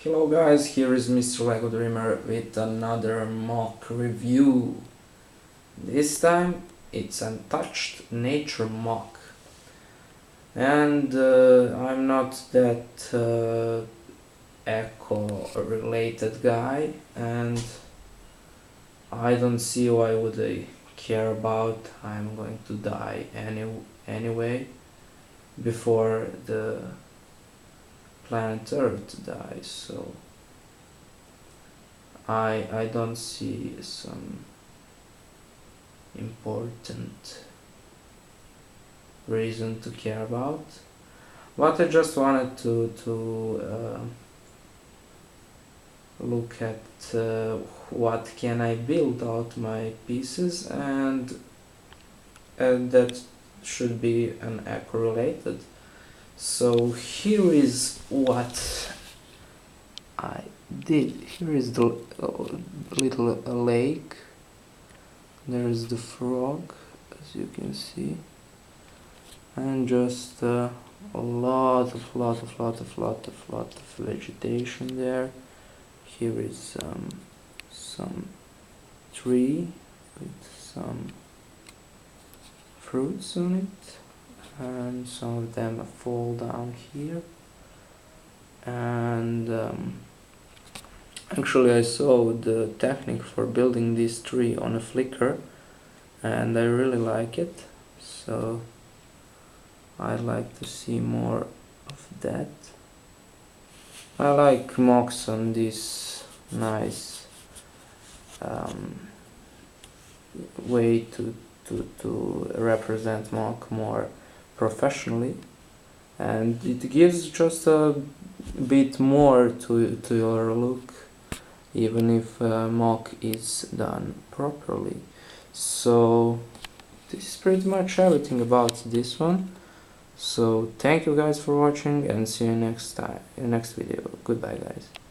Hello guys, here is MrLegoDreamer with another mock review. This time it's Untouched nature mock. And I'm not that eco-related guy, and I don't see why would I care about. I'm going to die anyway before the planet Earth dies, so I don't see some important reason to care about, but I just wanted to look at what can I build out my pieces, and that should be an eco related. So here is what I did. Here is the little lake. There is the frog, as you can see, and just a lot of vegetation there. Here is some tree with some fruits on it, and some of them fall down here. And actually I saw the technique for building this tree on a Flickr, and I really like it, so I'd like to see more of that. I like mocks on this nice way to represent mock more professionally, and it gives just a bit more to your look, even if mock is done properly. So this is pretty much everything about this one. So thank you guys for watching, and see you next time in the next video. Goodbye guys.